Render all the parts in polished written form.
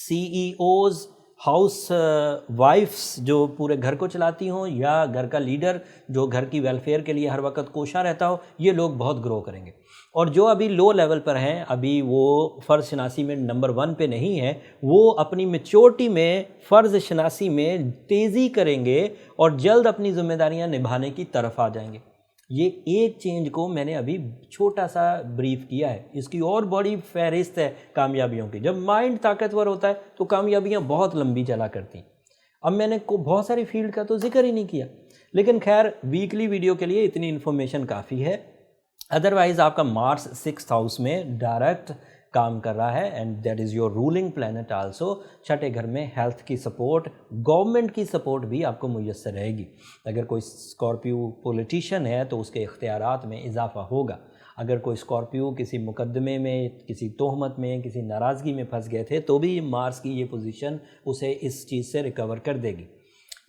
CEOs, house wives جو پورے گھر کو چلاتی ہوں یا گھر کا لیڈر جو گھر کی ویلفیئر کے لیے ہر وقت کوشاں رہتا ہو، یہ لوگ بہت گرو کریں گے۔ اور جو ابھی لو لیول پر ہیں، ابھی وہ فرض شناسی میں نمبر 1 پہ نہیں ہیں، وہ اپنی میچورٹی میں فرض شناسی میں تیزی کریں گے اور جلد اپنی ذمہ داریاں نبھانے کی طرف آ جائیں گے۔ یہ ایک چینج کو میں نے ابھی چھوٹا سا بریف کیا ہے، اس کی اور بڑی فہرست ہے کامیابیوں کی۔ جب مائنڈ طاقتور ہوتا ہے تو کامیابیاں بہت لمبی چلا کرتی ہیں۔ اب میں نے بہت ساری فیلڈ کا تو ذکر ہی نہیں کیا، لیکن خیر ویکلی ویڈیو کے لیے اتنی انفارمیشن کافی ہے۔ ادروائز آپ کا مارس 6th ہاؤس میں ڈائریکٹ کام کر رہا ہے، and that is your ruling planet also. چھٹے گھر میں ہیلتھ کی سپورٹ، گورنمنٹ کی سپورٹ بھی آپ کو میسر رہے گی۔ اگر کوئی اسکارپیو پولیٹیشین ہے تو اس کے اختیارات میں اضافہ ہوگا۔ اگر کوئی اسکارپیو کسی مقدمے میں، کسی تہمت میں، کسی ناراضگی میں پھنس گئے تھے تو بھی مارس کی یہ پوزیشن اسے اس چیز سے ریکور کر دے گی۔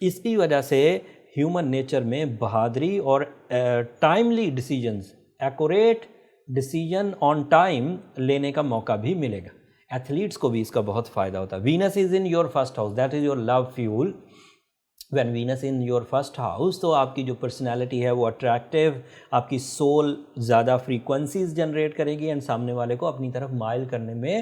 اس کی وجہ سے ہیومن نیچر میں بہادری اور timely decisions, accurate decision on time لینے کا موقع بھی ملے گا۔ ایتھلیٹس کو بھی اس کا بہت فائدہ ہوتا ہے۔ Venus is in your first house, that is your love fuel. When Venus in your first house تو آپ کی جو پرسنالٹی ہے وہ اٹریکٹیو، آپ کی سول زیادہ فریکوینسیز جنریٹ کرے گی اینڈ سامنے والے کو اپنی طرف مائل کرنے میں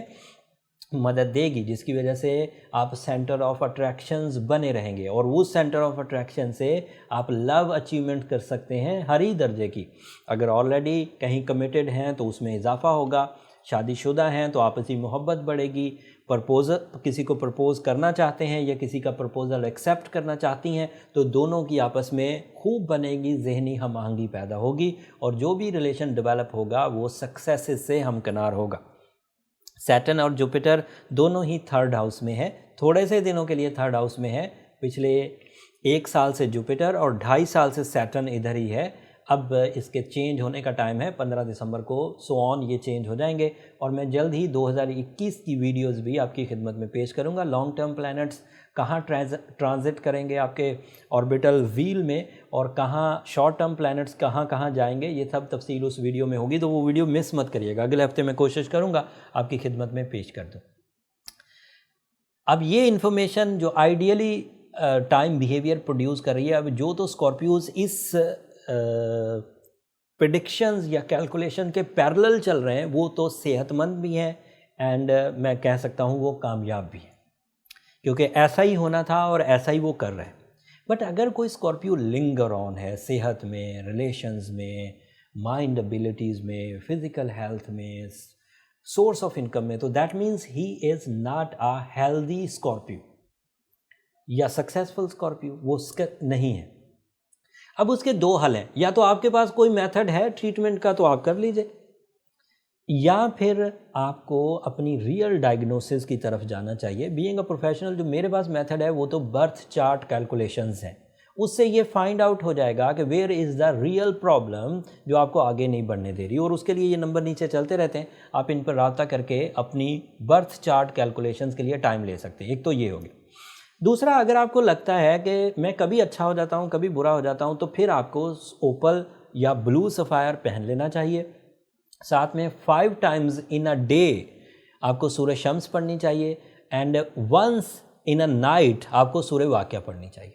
مدد دے گی، جس کی وجہ سے آپ سینٹر آف اٹریکشنز بنے رہیں گے، اور اس سینٹر آف اٹریکشن سے آپ لو اچیومنٹ کر سکتے ہیں ہر ہی درجے کی۔ اگر آلریڈی کہیں کمیٹڈ ہیں تو اس میں اضافہ ہوگا، شادی شدہ ہیں تو آپسی محبت بڑھے گی، کسی کو پرپوز کرنا چاہتے ہیں یا کسی کا پرپوزل ایکسیپٹ کرنا چاہتی ہیں تو دونوں کی آپس میں خوب بنے گی، ذہنی ہم آہنگی پیدا ہوگی، اور جو بھی ریلیشن ڈیولپ ہوگا وہ سکسیسز سے ہمکنار ہوگا۔ سیٹرن اور جوپیٹر دونوں ہی 3rd ہاؤس میں ہے، تھوڑے سے دنوں کے لیے 3rd ہاؤس میں ہے۔ پچھلے 1 سال سے جوپیٹر اور 2.5 سال سے سیٹرن ادھر ہی ہے۔ اب اس کے چینج ہونے کا ٹائم ہے 15 دسمبر کو، یہ چینج ہو جائیں گے، اور میں جلد ہی 2021 کی ویڈیوز بھی آپ کی خدمت میں پیش کروں گا۔ لانگ ٹرم پلینٹس کہاں ٹرانزٹ کریں گے آپ کے آربیٹل ویل میں، اور کہاں شارٹ ٹرم پلینٹس کہاں جائیں گے، یہ سب تفصیل اس ویڈیو میں ہوگی، تو وہ ویڈیو مس مت کریے گا۔ اگلے ہفتے میں کوشش کروں گا آپ کی خدمت میں پیش کر دوں۔ اب یہ انفارمیشن جو آئیڈیلی ٹائم بیہیویئر پروڈیوس کر رہی ہے، اب جو تو اسکارپیوز اس پریڈکشنز یا کیلکولیشن کے پیرلل چل رہے ہیں وہ تو صحت مند بھی ہیں، اینڈ میں کہہ سکتا ہوں وہ کامیاب بھی ہیں، کیونکہ ایسا ہی ہونا تھا اور ایسا ہی وہ کر رہے ہیں۔ بٹ اگر کوئی اسکارپیو لنگر آن ہے صحت میں، ریلیشنز میں، مائنڈ ابیلٹیز میں، فزیکل ہیلتھ میں، سورس آف انکم میں، تو that means he is not a healthy Scorpio یا سکسیزفل اسکارپیو، وہ اس کا نہیں ہے۔ اب اس کے 2 حل ہیں، یا تو آپ کے پاس کوئی میتھڈ ہے ٹریٹمنٹ کا تو آپ کر لیجئے، یا پھر آپ کو اپنی ریئل ڈائگنوسس کی طرف جانا چاہیے۔ بینگ اے پروفیشنل جو میرے پاس میتھڈ ہے وہ تو برتھ چارٹ کیلکولیشنز ہیں، اس سے یہ فائنڈ آؤٹ ہو جائے گا کہ where is the real problem جو آپ کو آگے نہیں بڑھنے دے رہی، اور اس کے لیے یہ نمبر نیچے چلتے رہتے ہیں، آپ ان پر رابطہ کر کے اپنی برتھ چارٹ کیلکولیشنز کے لیے ٹائم لے سکتے ہیں۔ ایک تو یہ ہوگی۔ دوسرا، اگر آپ کو لگتا ہے کہ میں کبھی اچھا ہو جاتا ہوں کبھی برا ہو جاتا ہوں، تو پھر آپ کو اوپل یا بلو سفائر پہن لینا چاہیے۔ ساتھ میں 5 ٹائمز ان اے ڈے آپ کو سورہ شمس پڑھنی چاہیے، and once in a night آپ کو سورہ واقعہ پڑھنی چاہیے،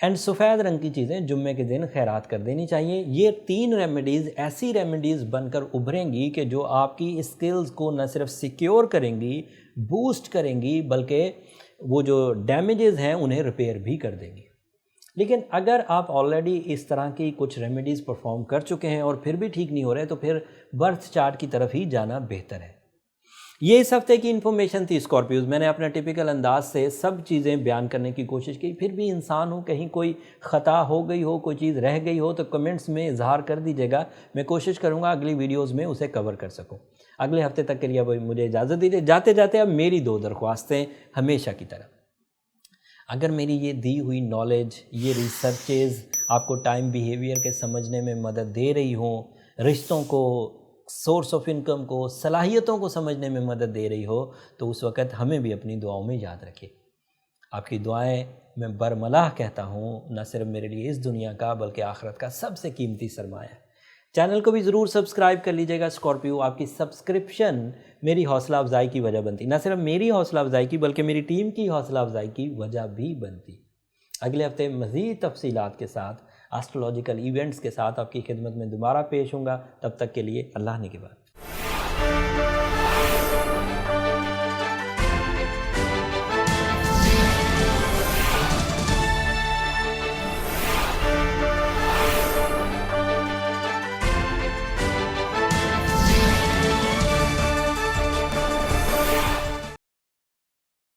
اینڈ سفید رنگ کی چیزیں جمعے کے دن خیرات کر دینی چاہیے۔ یہ 3 ریمیڈیز ایسی ریمیڈیز بن کر ابھریں گی کہ جو آپ کی اسکلز کو نہ صرف سیکیور کریں گی، بوسٹ کریں گی، بلکہ وہ جو ڈیمیجز ہیں انہیں ریپیئر بھی کر دیں گی۔ لیکن اگر آپ آلریڈی اس طرح کی کچھ ریمیڈیز پرفارم کر چکے ہیں اور پھر بھی ٹھیک نہیں ہو رہے، تو پھر برتھ چارٹ کی طرف ہی جانا بہتر ہے۔ یہ اس ہفتے کی انفارمیشن تھی اسکارپیوز۔ میں نے اپنا ٹپیکل انداز سے سب چیزیں بیان کرنے کی کوشش کی، پھر بھی انسان ہو، کہیں کوئی خطا ہو گئی ہو، کوئی چیز رہ گئی ہو تو کمنٹس میں اظہار کر دیجیے گا، میں کوشش کروں گا اگلی ویڈیوز میں اسے کور کر سکوں۔ اگلے ہفتے تک کے لیے مجھے اجازت دیجیے۔ جاتے جاتے اب میری 2 درخواستیں ہمیشہ کی طرح، اگر میری یہ دی ہوئی نالج، یہ ریسرچز آپ کو ٹائم بیہیویئر کے سمجھنے میں مدد دے رہی ہوں، رشتوں کو، سورس آف انکم کو، صلاحیتوں کو سمجھنے میں مدد دے رہی ہو، تو اس وقت ہمیں بھی اپنی دعاؤں میں یاد رکھیے۔ آپ کی دعائیں میں برملاح کہتا ہوں، نہ صرف میرے لیے اس دنیا کا بلکہ آخرت کا سب سے قیمتی سرمایہ ہے۔ چینل کو بھی ضرور سبسکرائب کر لیجیے گا اسکارپیو. آپ کی سبسکرپشن میری حوصلہ افزائی کی وجہ بنتی، نہ صرف میری حوصلہ افزائی کی بلکہ میری ٹیم کی حوصلہ افزائی کی وجہ بھی بنتی. اگلے ہفتے مزید تفصیلات کے ساتھ، ایسٹرولوجیکل ایونٹس کے ساتھ آپ کی خدمت میں دوبارہ پیش ہوں گا. تب تک کے لیے اللہ نگہبان.